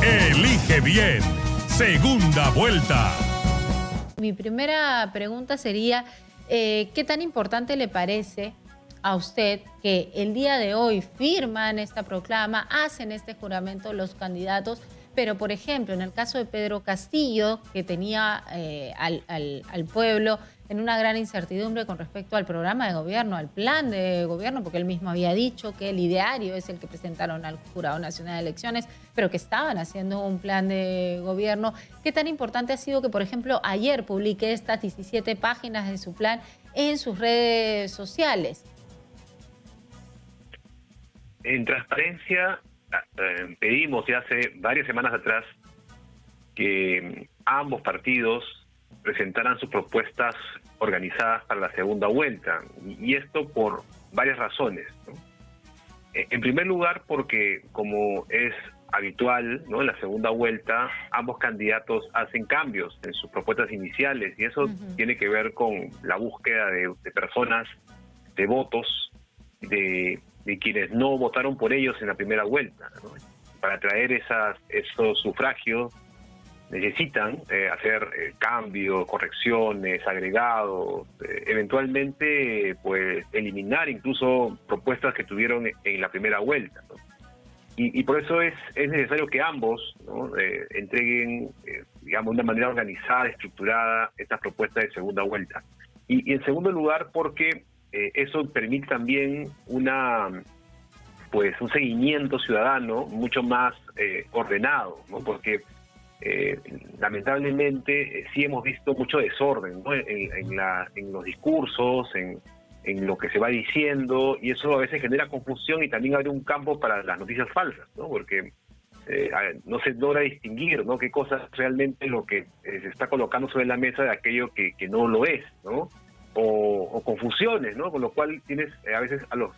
Elige bien. Segunda vuelta. Mi primera pregunta sería, ¿qué tan importante le parece a usted que el día de hoy firman esta proclama, hacen este juramento los candidatos, pero por ejemplo en el caso de Pedro Castillo, que tenía al pueblo en una gran incertidumbre con respecto al programa de gobierno, al plan de gobierno, porque él mismo había dicho que el ideario es el que presentaron al Jurado Nacional de Elecciones, pero que estaban haciendo un plan de gobierno? ¿Qué tan importante ha sido que, por ejemplo, ayer publique estas 17 páginas de su plan en sus redes sociales? En transparencia, pedimos ya hace varias semanas atrás que ambos partidos presentaran sus propuestas organizadas para la segunda vuelta, y esto por varias razones, ¿no? En primer lugar, porque como es habitual, ¿no?, en la segunda vuelta, ambos candidatos hacen cambios en sus propuestas iniciales, y eso tiene que ver con la búsqueda de personas, de votos, de quienes no votaron por ellos en la primera vuelta, ¿no? Para traer esos sufragios necesitan hacer cambios, correcciones, agregados, eventualmente pues eliminar incluso propuestas que tuvieron en la primera vuelta, ¿no? Y por eso es necesario que ambos, ¿no?, entreguen, digamos, de una manera organizada, estructurada, estas propuestas de segunda vuelta. Y en segundo lugar, porque eso permite también un seguimiento ciudadano mucho más ordenado, ¿no? Porque lamentablemente sí hemos visto mucho desorden, ¿no?, en los discursos, en lo que se va diciendo, y eso a veces genera confusión y también abre un campo para las noticias falsas, ¿no? Porque no se logra distinguir, ¿no?, qué cosa es realmente lo que se está colocando sobre la mesa de aquello que no lo es, ¿no? O confusiones, ¿no? Con lo cual tienes a veces a los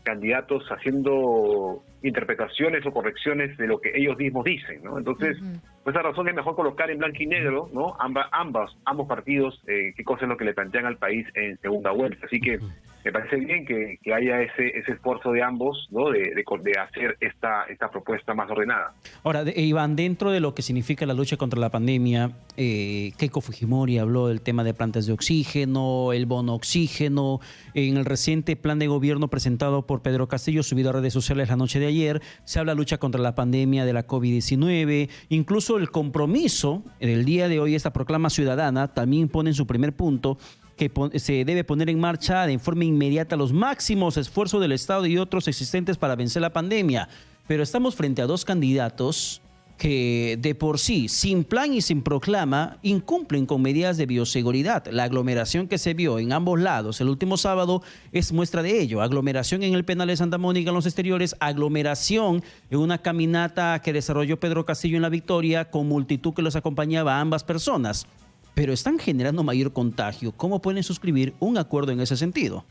candidatos haciendo interpretaciones o correcciones de lo que ellos mismos dicen, ¿no? Entonces, por esa razón es mejor colocar en blanco y negro, ¿no?, ambos partidos, qué cosa es lo que le plantean al país en segunda vuelta. Así que me parece bien que haya ese esfuerzo de ambos, ¿no?, de hacer esta propuesta más ordenada. Ahora, Iván, dentro de lo que significa la lucha contra la pandemia, Keiko Fujimori habló del tema de plantas de oxígeno, el bono oxígeno. En el reciente plan de gobierno presentado por Pedro Castillo, subido a redes sociales la noche de ayer, se habla de lucha contra la pandemia de la COVID-19, incluso el compromiso del día de hoy, esta proclama ciudadana, también pone en su primer punto que se debe poner en marcha de forma inmediata los máximos esfuerzos del Estado y otros existentes para vencer la pandemia. Pero estamos frente a dos candidatos que de por sí, sin plan y sin proclama, incumplen con medidas de bioseguridad. La aglomeración que se vio en ambos lados el último sábado es muestra de ello. Aglomeración en el penal de Santa Mónica en los exteriores, aglomeración en una caminata que desarrolló Pedro Castillo en La Victoria con multitud que los acompañaba a ambas personas. Pero están generando mayor contagio. ¿Cómo pueden suscribir un acuerdo en ese sentido?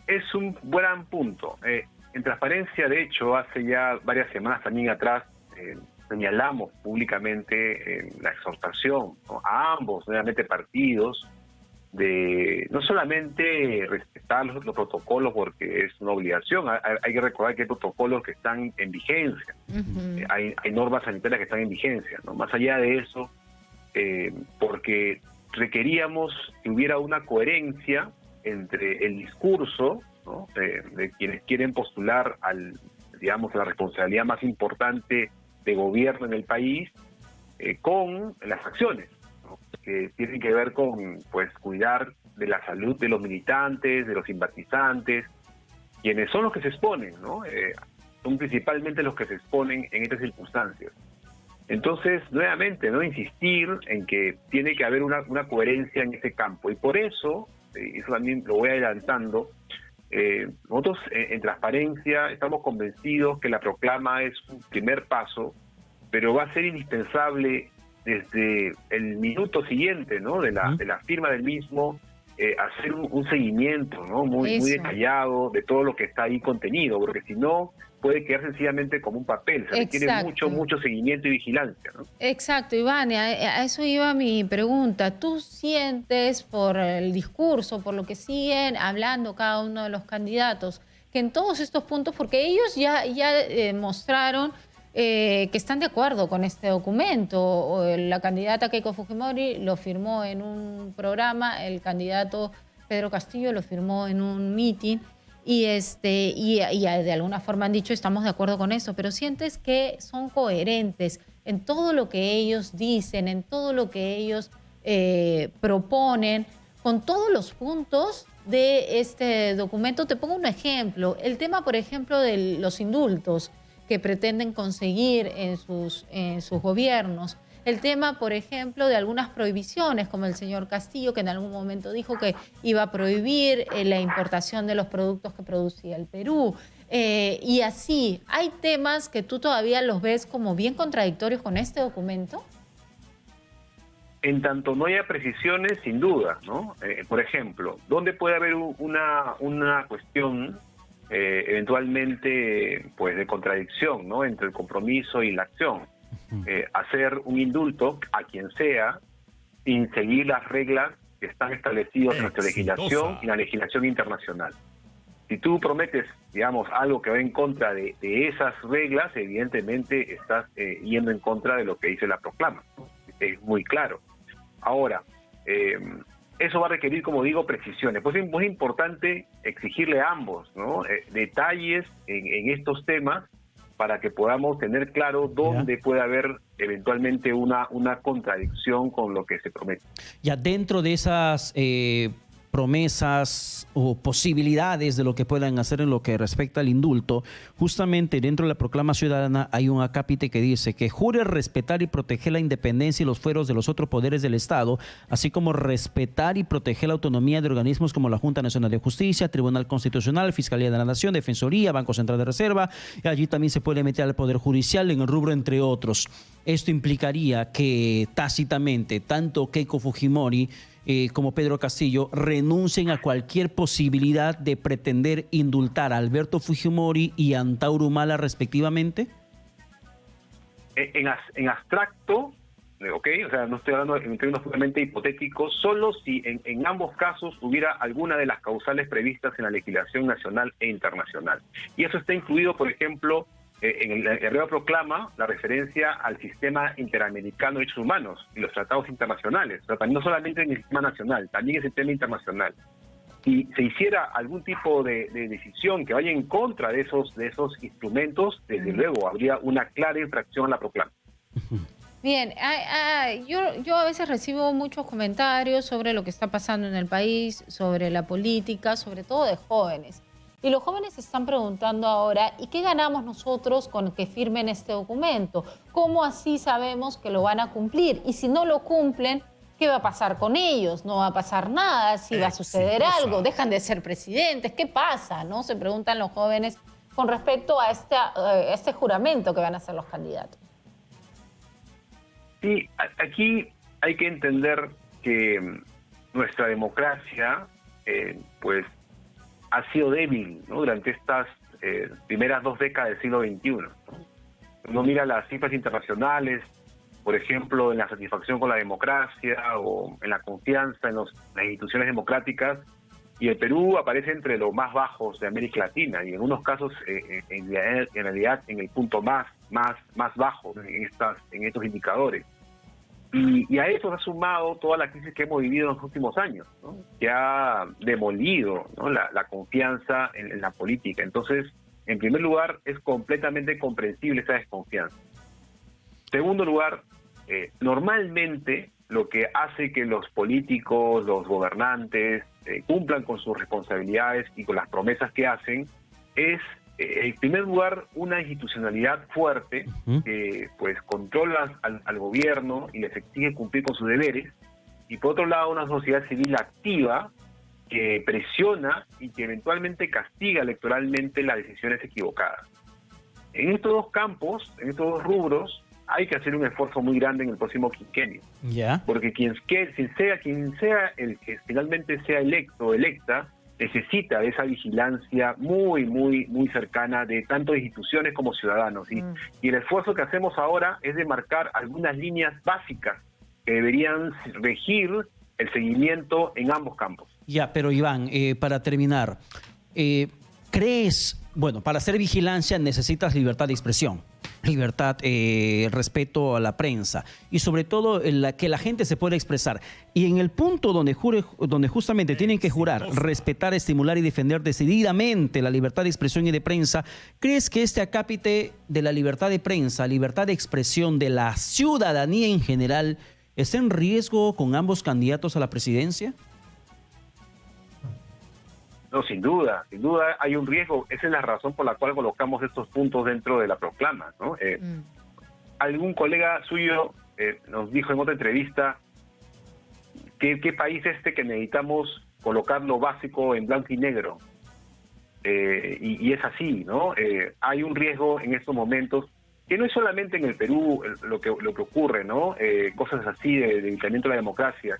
Es un buen punto. En transparencia, de hecho, hace ya varias semanas también atrás, señalamos públicamente la exhortación, ¿no?, a ambos, nuevamente, partidos, de no solamente respetar los protocolos porque es una obligación. Hay que recordar que hay protocolos que están en vigencia, hay normas sanitarias que están en vigencia, ¿no? Más allá de eso, porque requeríamos que hubiera una coherencia entre el discurso, ¿no?, de quienes quieren postular a la responsabilidad más importante de gobierno en el país, con las acciones, ¿no?, que tienen que ver con, pues, cuidar de la salud de los militantes, de los simpatizantes, quienes son los que se exponen, ¿no? Son principalmente los que se exponen en estas circunstancias. Entonces, nuevamente, ¿no?, insistir en que tiene que haber una coherencia en ese campo. Y por eso, eso también lo voy adelantando, nosotros en transparencia estamos convencidos que la proclama es un primer paso, pero va a ser indispensable desde el minuto siguiente, ¿no?, de la firma del mismo, hacer un seguimiento, ¿no?, muy detallado de todo lo que está ahí contenido, porque si no puede quedar sencillamente como un papel. Se requiere mucho seguimiento y vigilancia, ¿no? Exacto, Iván, a eso iba mi pregunta. ¿Tú sientes, por el discurso, por lo que siguen hablando cada uno de los candidatos, que en todos estos puntos, porque ellos ya mostraron que están de acuerdo con este documento. La candidata Keiko Fujimori lo firmó en un programa, el candidato Pedro Castillo lo firmó en un meeting y de alguna forma han dicho estamos de acuerdo con eso, pero sientes que son coherentes en todo lo que ellos dicen, en todo lo que ellos proponen, con todos los puntos de este documento. Te pongo un ejemplo, el tema, por ejemplo, de los indultos que pretenden conseguir en sus gobiernos. El tema, por ejemplo, de algunas prohibiciones, como el señor Castillo, que en algún momento dijo que iba a prohibir la importación de los productos que producía el Perú. Y así, ¿hay temas que tú todavía los ves como bien contradictorios con este documento? En tanto no haya precisiones, sin duda, ¿no? Por ejemplo, ¿dónde puede haber una cuestión eventualmente pues de contradicción, ¿no?, entre el compromiso y la acción? Hacer un indulto a quien sea sin seguir las reglas que están establecidas en nuestra legislación y la legislación internacional. Si tú prometes, digamos, algo que va en contra de esas reglas, evidentemente estás yendo en contra de lo que dice la proclama, ¿no? Es muy claro. Ahora, eso va a requerir, como digo, precisiones. Pues es muy importante exigirle a ambos, ¿no?, detalles en estos temas para que podamos tener claro dónde puede haber eventualmente una contradicción con lo que se promete. Ya dentro de esas promesas o posibilidades de lo que puedan hacer en lo que respecta al indulto, justamente dentro de la proclama ciudadana hay un acápite que dice que jure respetar y proteger la independencia y los fueros de los otros poderes del Estado, así como respetar y proteger la autonomía de organismos como la Junta Nacional de Justicia, Tribunal Constitucional, Fiscalía de la Nación, Defensoría, Banco Central de Reserva, y allí también se puede meter al Poder Judicial en el rubro entre otros. Esto implicaría que tácitamente tanto Keiko Fujimori como Pedro Castillo renuncien a cualquier posibilidad de pretender indultar a Alberto Fujimori y a Antauro Humala respectivamente. En abstracto, ¿ok? O sea, no estoy hablando en términos puramente hipotéticos, solo si en ambos casos hubiera alguna de las causales previstas en la legislación nacional e internacional. Y eso está incluido, por ejemplo, en el Real Proclama la referencia al sistema interamericano de derechos humanos y los tratados internacionales, pero también no solamente en el sistema nacional, también en el sistema internacional. Si se hiciera algún tipo de decisión que vaya en contra de esos instrumentos, desde luego habría una clara infracción a la proclama. Bien, yo a veces recibo muchos comentarios sobre lo que está pasando en el país, sobre la política, sobre todo de jóvenes. Y los jóvenes se están preguntando ahora, ¿y qué ganamos nosotros con que firmen este documento? ¿Cómo así sabemos que lo van a cumplir? Y si no lo cumplen, ¿qué va a pasar con ellos? No va a pasar nada, si va a suceder algo, dejan de ser presidentes, ¿qué pasa? ¿No? Se preguntan los jóvenes con respecto a este juramento que van a hacer los candidatos. Sí, aquí hay que entender que nuestra democracia, pues, ha sido débil, ¿no?, durante estas primeras 2 décadas del siglo XXI, ¿no? Uno mira las cifras internacionales, por ejemplo, en la satisfacción con la democracia o en la confianza en las instituciones democráticas, y el Perú aparece entre los más bajos de América Latina, y en unos casos en realidad en el punto más bajo en estos indicadores. Y a eso se ha sumado toda la crisis que hemos vivido en los últimos años, ¿no?, que ha demolido, ¿no?, la confianza en la política. Entonces, en primer lugar, es completamente comprensible esa desconfianza. En segundo lugar, normalmente lo que hace que los políticos, los gobernantes, cumplan con sus responsabilidades y con las promesas que hacen es, en primer lugar, una institucionalidad fuerte que pues controla al gobierno y les exige cumplir con sus deberes, y por otro lado una sociedad civil activa que presiona y que eventualmente castiga electoralmente las decisiones equivocadas. En estos dos campos, en estos dos rubros, hay que hacer un esfuerzo muy grande en el próximo quinquenio. Porque quien sea el que finalmente sea electo o electa, necesita de esa vigilancia muy cercana de tanto instituciones como ciudadanos. Y el esfuerzo que hacemos ahora es de marcar algunas líneas básicas que deberían regir el seguimiento en ambos campos. Ya, pero Iván, para terminar, ¿crees, bueno, para hacer vigilancia necesitas libertad de expresión? libertad, respeto a la prensa y sobre todo que la gente se pueda expresar. Y en el punto donde justamente tienen que jurar, respetar, estimular y defender decididamente la libertad de expresión y de prensa, ¿crees que este acápite de la libertad de prensa, libertad de expresión de la ciudadanía en general, está en riesgo con ambos candidatos a la presidencia? No, sin duda hay un riesgo. Esa es la razón por la cual colocamos estos puntos dentro de la proclama, ¿no? Algún colega suyo nos dijo en otra entrevista que qué país que necesitamos colocar lo básico en blanco y negro. Y es así, ¿no? Hay un riesgo en estos momentos, que no es solamente en el Perú lo que ocurre, ¿no? Cosas así de debilitamiento de la democracia.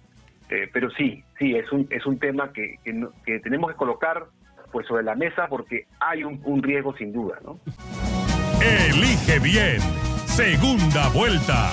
Pero sí, es un tema que tenemos que colocar pues sobre la mesa porque hay un riesgo sin duda, ¿no? Elige bien. Segunda vuelta.